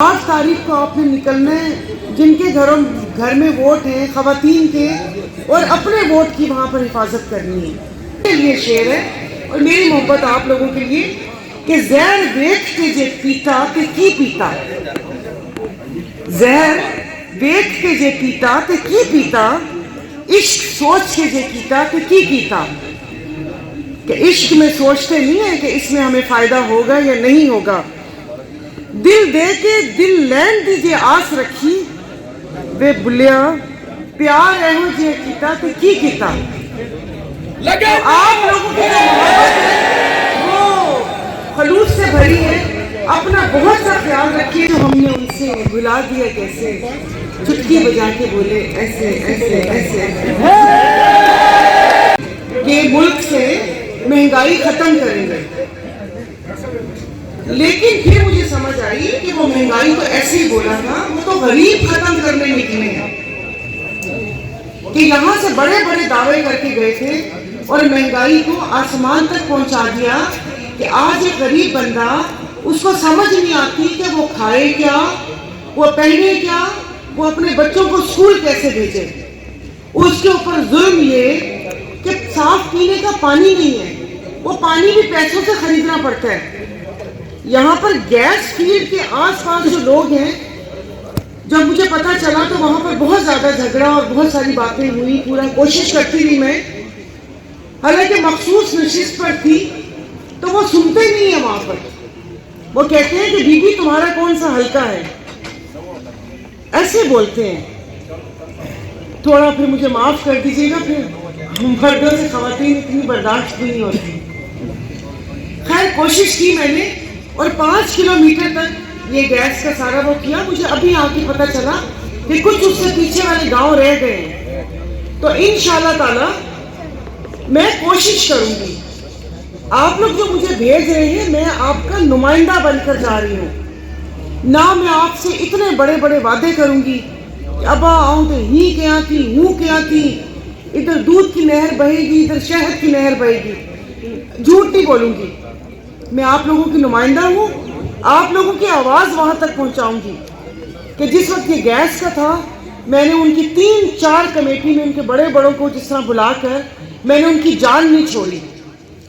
8 تاریخ کو آپ نے نکلنا ہے، جن کے گھر میں ووٹ ہیں خواتین کے، اور اپنے ووٹ کی وہاں پر حفاظت کرنی ہے۔ یہ شعر ہے اور میری محبت آپ لوگوں کے لیے کہ زہر ویکھ کے جے پیتا تے کی پیتا، زہر ویکھ کے جے پیتا تے کی پیتا، عشق سوچ کے جے کیتا تے کی کیتا۔ کہ عشق میں سوچتے نہیں ہیں کہ اس میں ہمیں فائدہ ہوگا یا نہیں ہوگا، دل دے کے دل لین دی جے آس رکھی، وے بلیا پیار ایہو جے کیتا تے کی کیتا۔ آپ لوگوں کی جو محبت ہے وہ خلوص سے بھری ہے، اپنا بہت سا خیال رکھیے۔ جو ہم نے ان سے بلا دیا کیسے، چٹکی بجا کے بولے ایسے ایسے ایسے کہ ملک سے مہنگائی ختم کریں گے، لیکن پھر مجھے سمجھ آئی کہ وہ مہنگائی تو ایسے ہی بولا تھا، وہ تو غریب ختم کرنے نکلے ہیں۔ کہ یہاں سے بڑے بڑے دعوے کر کے گئے تھے اور مہنگائی کو آسمان تک پہنچا دیا کہ آج ایک غریب بندہ، اس کو سمجھ نہیں آتی کہ وہ کھائے کیا، وہ پہنے کیا، وہ اپنے بچوں کو اسکول کیسے بھیجے۔ اس کے اوپر ظلم یہ کہ صاف پینے کا پانی نہیں ہے، وہ پانی بھی پیسوں سے خریدنا پڑتا ہے۔ یہاں پر گیس فیلڈ کے آس پاس جو لوگ ہیں، جب مجھے پتا چلا تو وہاں پر بہت زیادہ جھگڑا اور بہت ساری باتیں ہوئی۔ پورا کوشش کرتی رہی میں، حالانکہ مخصوص نشست پر تھی، تو وہ سنتے نہیں ہیں وہاں پر۔ وہ کہتے ہیں کہ بی بی تمہارا کون سا حلقہ ہے، ایسے بولتے ہیں۔ تھوڑا پھر مجھے معاف کر دیجیے گا، پھر مردوں سے خواتین اتنی برداشت بھی نہیں ہوتی۔ خیر کوشش کی میں نے، اور 5 کلومیٹر تک یہ گیس کا سارا وہ کیا۔ مجھے ابھی آ کے پتا چلا کہ کچھ اس سے پیچھے والے گاؤں رہ گئے ہیں، تو انشاءاللہ تعالی میں کوشش کروں گی۔ آپ لوگ جو مجھے بھیج رہے ہیں، میں آپ کا نمائندہ بن کر جا رہی ہوں، نہ میں آپ سے اتنے بڑے بڑے وعدے کروں گی کہ ابا آؤں تو ہی کیا تھی، ہوں کیا تھی، ادھر دودھ کی نہر بہے گی، ادھر شہد کی نہر بہے گی۔ جھوٹ نہیں بولوں گی، میں آپ لوگوں کی نمائندہ ہوں، آپ لوگوں کی آواز وہاں تک پہنچاؤں گی۔ کہ جس وقت یہ گیس کا تھا، میں نے ان کی 3-4 کمیٹی میں ان کے بڑے بڑوں کو جس طرح بلا کر میں نے ان کی جان نہیں چھوڑی۔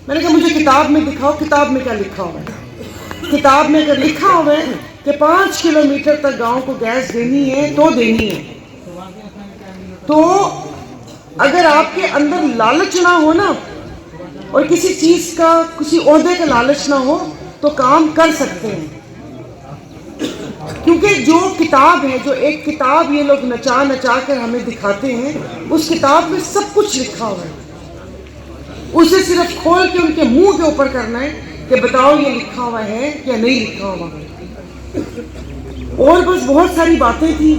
میں نے کہا مجھے کتاب میں دکھاؤ، کتاب میں کیا لکھا ہوا ہے۔ کتاب میں اگر لکھا ہوا ہے کہ 5 کلومیٹر تک گاؤں کو گیس دینی ہے تو دینی ہے۔ تو اگر آپ کے اندر لالچ نہ ہو نا، اور کسی چیز کا، کسی عہدے کا لالچ نہ ہو، تو کام کر سکتے ہیں۔ کیونکہ جو کتاب ہے، جو ایک کتاب یہ لوگ نچا نچا کر ہمیں دکھاتے ہیں، اس کتاب میں سب کچھ لکھا ہوا ہے۔ اسے صرف کھول کے ان کے منہ کے اوپر کرنا ہے کہ بتاؤ یہ لکھا ہوا ہے یا نہیں لکھا ہوا۔ اور بس بہت ساری باتیں تھیں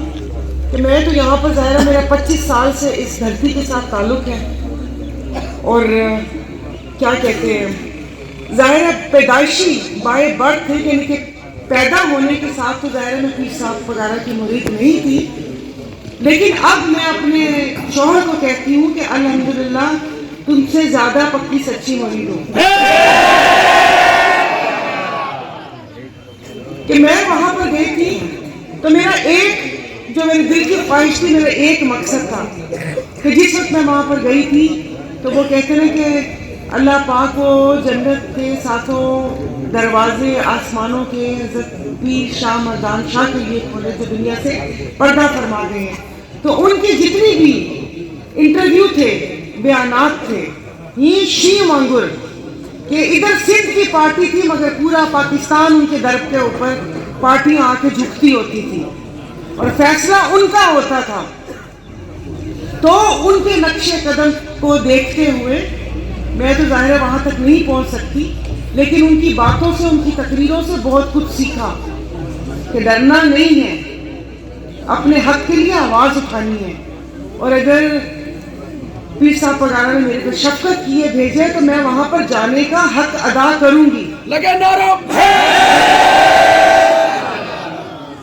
کہ میں تو یہاں پر ظاہر ہے میرا 25 سال سے اس دھرتی کے ساتھ تعلق ہے، اور کیا کہتے ہیں، ظاہر ہے پیدائشی بائی برتھ ہے، یعنی کہ پیدا ہونے کے ساتھ تو ظاہر ہے میں پیر صاحب وغیرہ کی مرید نہیں تھی، لیکن اب میں اپنے شوہر کو کہتی ہوں کہ الحمدللہ تم سے زیادہ پکی سچی مرید ہوں۔ کہ میں وہاں پر گئی تھی تو میرا ایک جو میرے دل کی خواہش تھی، میرا ایک مقصد تھا کہ جس وقت میں وہاں پر گئی تھی تو وہ کہتے ہیں کہ اللہ پاک کو جنت کے ساتھوں دروازے آسمانوں کے حضرت پیر شاہ مردان شاہ کے لیے کھولے تھے، دنیا سے پردہ فرما گئے ہیں۔ تو ان کے جتنی بھی انٹرویو تھے، بیانات تھے، یہ شی وانگر کہ ادھر سندھ کی پارٹی تھی مگر پورا پاکستان ان کے درب کے اوپر پارٹیاں آ کے جھکتی ہوتی تھی اور فیصلہ ان کا ہوتا تھا۔ تو ان کے نقش قدم کو دیکھتے ہوئے میں تو ظاہر وہاں تک نہیں پہنچ سکتی، لیکن ان کی باتوں سے، ان کی تقریروں سے بہت کچھ سیکھا کہ ڈرنا نہیں ہے، اپنے حق کے لیے آواز اٹھانی ہے۔ اور اگر پیر صاحب وغیرہ نے میرے کو شفقت کیے بھیجے تو میں وہاں پر جانے کا حق ادا کروں گی۔ لگے نعرہ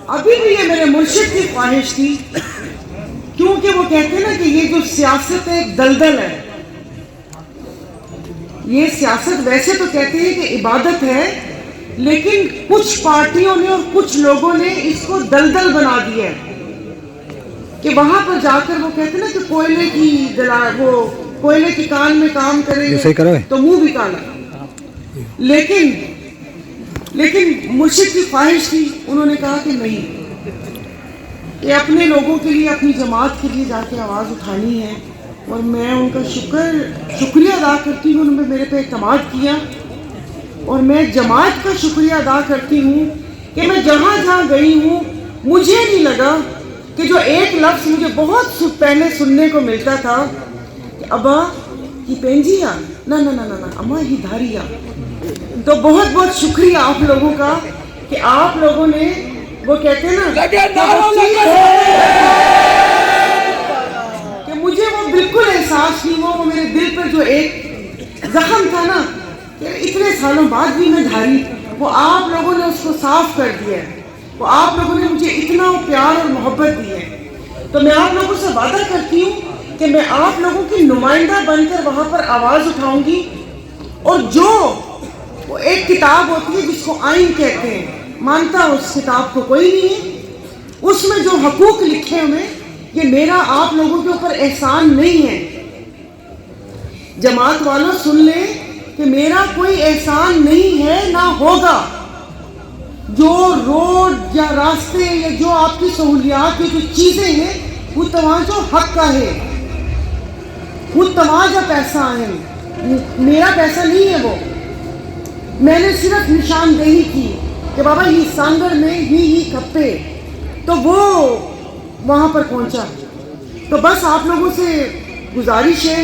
ابھی بھی یہ میرے مرشد کی خواہش تھی، کیونکہ وہ کہتے ہیں نا کہ یہ جو سیاست ایک دلدل ہے، یہ سیاست ویسے تو کہتے ہیں کہ عبادت ہے، لیکن کچھ پارٹیوں نے اور کچھ لوگوں نے اس کو دلدل بنا دیا ہے کہ وہاں پر جا کر وہ کہتے ہیں نا کہ کوئلے کی کان میں کام کرے گے تو منہ بھی کالا. لیکن مرشد کی خواہش تھی, انہوں نے کہا کہ نہیں, کہ اپنے لوگوں کے لیے, اپنی جماعت کے لیے جا کے آواز اٹھانی ہے. اور میں ان کا شکریہ ادا کرتی ہوں, انہوں نے میرے پہ اعتماد کیا. اور میں جماعت کا شکریہ ادا کرتی ہوں کہ میں جہاں جہاں گئی ہوں مجھے نہیں لگا کہ جو ایک لفظ مجھے بہت پہلے سننے کو ملتا تھا کہ ابا ہی پینجیا, نہ اما ہی دھاریا. تو بہت بہت شکریہ آپ لوگوں کا کہ آپ لوگوں نے, وہ کہتے ہیں نا کہ مجھے وہ بالکل احساس نہیں ہوا, وہ میرے دل پر جو ایک زخم تھا نا کہ اتنے سالوں بعد بھی میں دھاری, وہ آپ لوگوں نے اس کو صاف کر دیا ہے. وہ آپ لوگوں نے مجھے اتنا پیار اور محبت دی ہے. تو میں آپ لوگوں سے وعدہ کرتی ہوں کہ میں آپ لوگوں کی نمائندہ بن کر وہاں پر آواز اٹھاؤں گی. اور جو وہ ایک کتاب ہوتی ہے جس کو آئین کہتے ہیں, مانتا اس کتاب کو کوئی نہیں ہے, اس میں جو حقوق لکھے ہوئے, یہ میرا آپ لوگوں کے اوپر احسان نہیں ہے. جماعت والوں سن لیں کہ میرا کوئی احسان نہیں ہے, نہ ہوگا. جو روڈ یا راستے یا جو آپ کی سہولیات کی جو چیزیں ہیں وہ تماجو حق کا ہے, وہ تماجا پیسہ ہے, میرا پیسہ نہیں ہے. وہ میں نے صرف نشاندہی کی کہ بابا یہ سانگر میں ہی کھپے, تو وہ وہاں پر پہنچا. تو بس آپ لوگوں سے گزارش ہے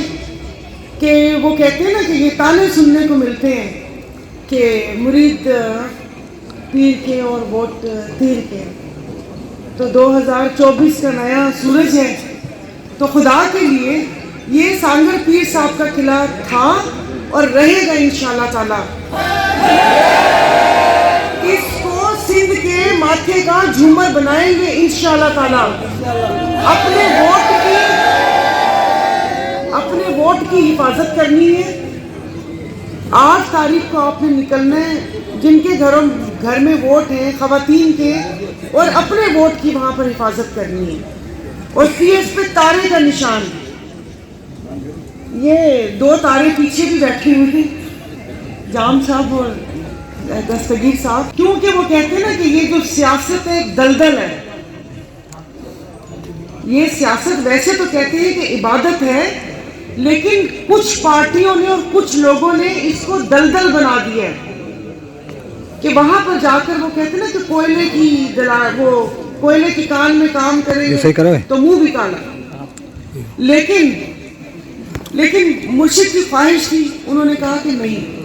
کہ وہ کہتے ہیں نا کہ یہ تانے سننے کو ملتے ہیں کہ مرید پیر کے اور ووٹ تیر کے. تو 2024 کا نیا سورج ہے, تو خدا کے لیے یہ سانگر پیر صاحب کا قلعہ تھا اور رہے گا انشاءاللہ تعالی. اس کو سندھ کے ماتھے کا جھومر بنائیں گے انشاءاللہ تعالی. اپنے ووٹ کی حفاظت کرنی ہے. 8 تاریخ کو آپ نے نکلنا ہے, جن کے گھر میں ووٹ ہیں خواتین کے, اور اپنے ووٹ کی وہاں پر حفاظت کرنی ہے. اور اس پہ تارے کا نشان, یہ 2 تارے پیچھے بھی بیٹھے ہوئے تھے, جام صاحب اور دستگیر صاحب, کیونکہ وہ کہتے ہیں نا کہ یہ جو سیاست ہے دلدل ہے. یہ سیاست ویسے تو کہتے ہیں کہ عبادت ہے, لیکن کچھ پارٹیوں نے اور کچھ لوگوں نے اس کو دلدل بنا دیا ہے کہ وہاں پر جا کر وہ کہتے ہیں نا کہ کوئلے کی کان میں کام کرے گے تو منہ بھی کالا. لیکن مرشد کی خواہش تھی, انہوں نے کہا کہ نہیں,